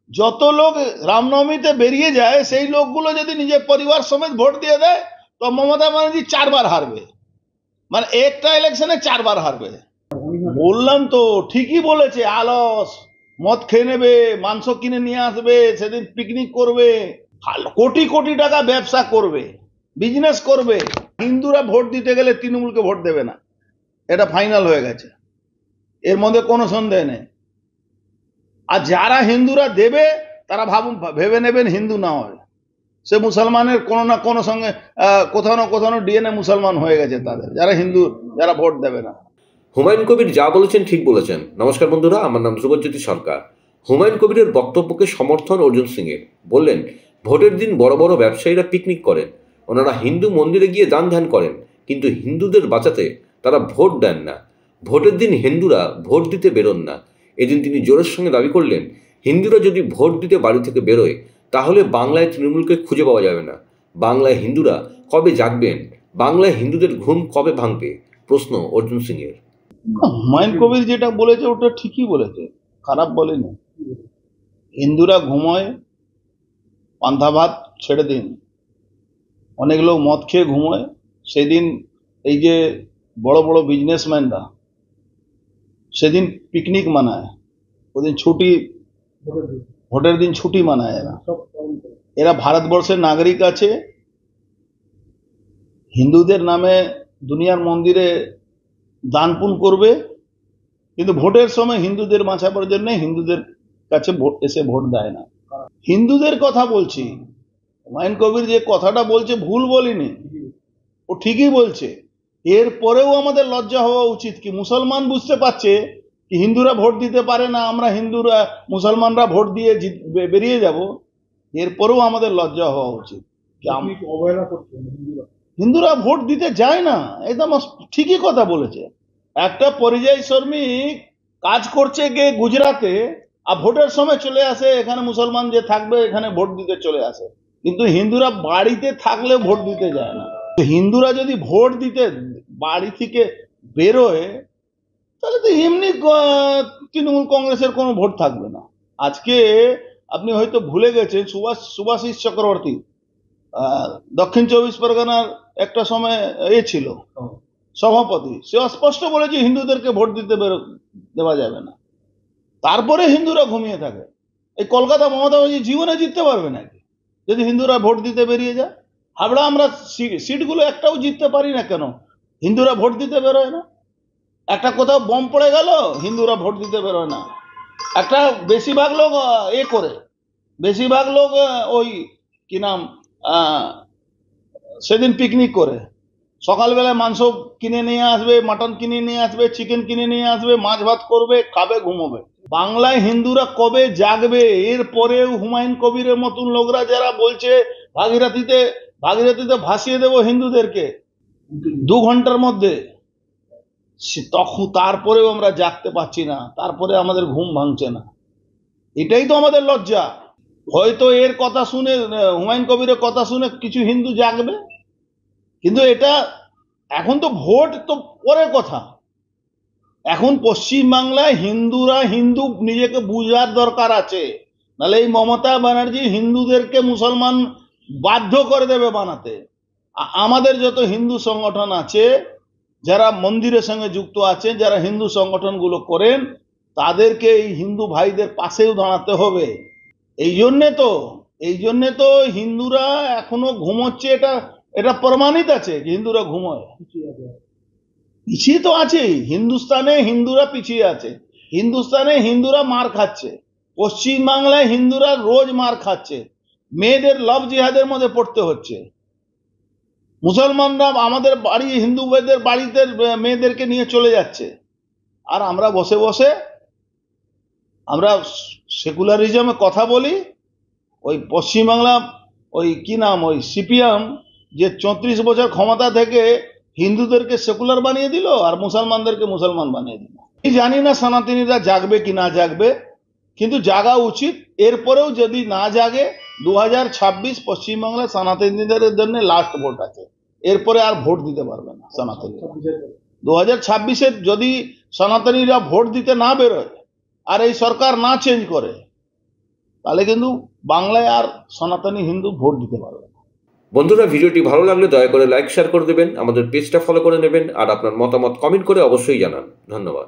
যত লোক রামনবমীতে বেরিয়ে যায় সেই লোকগুলো যদি নিজের পরিবার সমেত ভোট দিয়ে দেয় তো মমতা ব্যানার্জি 4 বার হারবে, মানে একটা ইলেকশনে 4 বার হারবে। বললাম তো, ঠিকই বলেছে। আলস, মদ খেয়ে নেবে, মাংস কিনে নিয়ে আসবে, সেদিন পিকনিক করবে, কোটি কোটি টাকা ব্যবসা করবে, বিজনেস করবে। হিন্দুরা ভোট দিতে গেলে তৃণমূলকে ভোট দেবে না, এটা ফাইনাল হয়ে গেছে, এর মধ্যে কোনো সন্দেহ নেই। আর যারা হিন্দুরা দেবে তারা ভেবে নেবেন হিন্দু না হয়, সে মুসলমানের কোনো না কোনো সঙ্গে কোথাও না কোথাও ডিএনএ মুসলমান হয়ে গেছে তাদের, যারা হিন্দু, যারা ভোট দেবে না। হুমায়ুন কবির যা বলেছেন ঠিক বলেছেন। নমস্কার বন্ধুরা, আমার নাম ধ্রুবজ্যোতি সরকার। হুমায়ুন কবিরের বক্তব্যকে সমর্থন অর্জুন সিংয়ের। বললেন, ভোটের দিন বড় বড় ব্যবসায়ীরা পিকনিক করেন, ওনারা হিন্দু মন্দিরে গিয়ে দান ধ্যান করেন, কিন্তু হিন্দুদের বাঁচাতে তারা ভোট দেন না। ভোটের দিন হিন্দুরা ভোট দিতে বেরোন না। এদিন তিনি জোরের সঙ্গে দাবি করলেন, হিন্দুরা যদি ভোট দিতে বাড়ি থেকে বেরোয় তাহলে বাংলায় তৃণমূলকে খুঁজে পাওয়া যাবে না। বাংলায় হিন্দুরা কবে জাগবেন? বাংলায় হিন্দুদের ঘুম কবে ভাঙবে? প্রশ্ন অর্জুন সিংয়ের। হুমায়ুন কবির যেটা বলেছে ওটা ঠিকই বলেছে, খারাপ বলেনি। হিন্দুরা ঘুমোয়, পান্তা ভাত ছেড়ে দিন, অনেক লোক মদ খেয়ে ঘুমোয়। সেদিন এই যে বড় বড় বিজনেসম্যানরা সেদিন পিকনিক মানায়, ওদিন ছুটি, ভোটের দিন ছুটি মানায়। এরা ভারতবর্ষের নাগরিক আছে, হিন্দুদের নামে দুনিয়ার মন্দিরে দান পুণ্য করবে, কিন্তু ভোটের সময় হিন্দুদের বাঁচাবার জন্য হিন্দুদের কাছে এসে ভোট দেয় না। হিন্দুদের কথা বলছি, হুমায়ুন কবির যে কথাটা বলছে ভুল বলিনি, ও ঠিকই বলছে। এরপরেও আমাদের লজ্জা হওয়া উচিত কি মুসলমান বুঝতে পারছে কি হিন্দুরা ভোট দিতে পারে না, আমরা হিন্দুরা মুসলমানরা ভোট দিয়ে বেরিয়ে যাব, এরপরেও আমাদের লজ্জা হওয়া উচিত। হিন্দুরা ভোট দিতে যায় না, একদম ঠিকই কথা বলেছে। একটা পরিযায়ী শ্রমিক কাজ করছে গিয়ে গুজরাটে, আর ভোটের সময় চলে আসে এখানে, মুসলমান যে থাকবে এখানে ভোট দিতে চলে আসে, কিন্তু হিন্দুরা বাড়িতে থাকলে ভোট দিতে যায় না। হিন্দুরা যদি ভোট দিতে বাড়ি থেকে বেরোয় তাহলে তো এমনি তৃণমূল কংগ্রেসের কোনো ভোট থাকবে না। আজকে আপনি হয়তো ভুলে গেছেন, সুভাষিস চক্রবর্তী দক্ষিণ চব্বিশ পরগনার একটা সময় ছিল সভাপতি, সে স্পষ্ট বলেছে হিন্দুদেরকে ভোট দিতে দেওয়া যাবে না। তারপরে হিন্দুরা ঘুমিয়ে থাকে। এই কলকাতা মমতা ব্যানার্জি জীবনে জিততে পারবে নাকি যদি হিন্দুরা ভোট দিতে বেরিয়ে যায়? হাবড়া আমরা সিটগুলো একটাও জিততে পারি না কেন? হিন্দুরা ভোট দিতে বেরোয় না। একটা কোথাও বম পড়ে গেল, হিন্দুরা ভোট দিতে বেরোয় না। একটা বেশিরভাগ লোক বেশিরভাগ লোক ওই কি নাম সেদিন পিকনিক করে, সকালবেলায় মাংস কিনে নিয়ে আসবে, মাটন কিনে নিয়ে আসবে, চিকেন কিনে নিয়ে আসবে, মাছ ভাত করবে, খাবে, ঘুমোবে। বাংলায় হিন্দুরা কবে জাগবে? এরপরেও হুমায়ুন কবিরের মতন লোকরা যারা বলছে ভাগীরথীতে ভাসিয়ে দেবো হিন্দুদেরকে 2 ঘন্টার মধ্যে, তখন তারপরেও আমরা জাগতে পারছি না, তারপরে আমাদের ঘুম ভাঙছে না। এটাই তো আমাদের লজ্জা। হয়তো এর কথা শুনে, হুমায়ুন কবিরের কথা শুনে কিছু হিন্দু জাগবে, কিন্তু এটা এখন তো ভোট তো পরের কথা। এখন পশ্চিমবাংলায় হিন্দুরা হিন্দু নিজেকে বুঝার দরকার আছে, নাহলে এই মমতা ব্যানার্জি হিন্দুদেরকে মুসলমান বাধ্য করে দেবে বানাতে। আমাদের যত হিন্দু সংগঠন আছে, যারা মন্দিরের সঙ্গে যুক্ত আছে, যারা হিন্দু সংগঠনগুলো করেন, তাদেরকে এই হিন্দু ভাইদের পাশেও দাঁড়াতে হবে। এই জন্যে তো হিন্দুরা এখনো ঘুমোচ্ছে, এটা প্রমাণিত আছে হিন্দুরা ঘুমোয়। পিছিয়ে তো আছে, হিন্দুস্তানে হিন্দুরা পিছিয়ে আছে, হিন্দুস্তানে হিন্দুরা মার খাচ্ছে, পশ্চিমবাংলায় হিন্দুরা রোজ মার খাচ্ছে, মেয়েদের লভ জিহাদের মধ্যে পড়তে হচ্ছে। মুসলমানরা আমাদের বাড়ি, হিন্দু ভাইদের বাড়িতে মেয়েদেরকে নিয়ে চলে যাচ্ছে, আর আমরা বসে বসে আমরা সেকুলারিজমে কথা বলি। ওই পশ্চিমবাংলা ওই কি নাম, ওই সিপিএম যে 34 বছর ক্ষমতা থেকে হিন্দুদেরকে সেকুলার বানিয়ে দিল আর মুসলমানদেরকে মুসলমান বানিয়ে দিল। জানি না সনাতনীরা জাগবে কি না জাগবে, কিন্তু জাগা উচিত। এরপরেও যদি না জাগে, 2026 পশ্চিমবাংলায় সনাতনীদের জন্য লাস্ট ভোট আছে, এরপরে আর ভোট দিতে পারবে না সনাতনীরা। 2026 যদি সনাতনীরা ভোট দিতে না বেরোয় আর এই সরকার না চেঞ্জ করে, তাহলে কিন্তু বাংলায় আর সনাতনী হিন্দু ভোট দিতে পারবে না। বন্ধুরা, ভিডিওটি ভালো লাগলে দয়া করে লাইক শেয়ার করে দেবেন, আমাদের পেজটা ফলো করে নেবেন আর আপনার মতামত কমেন্ট করে অবশ্যই জানান। ধন্যবাদ।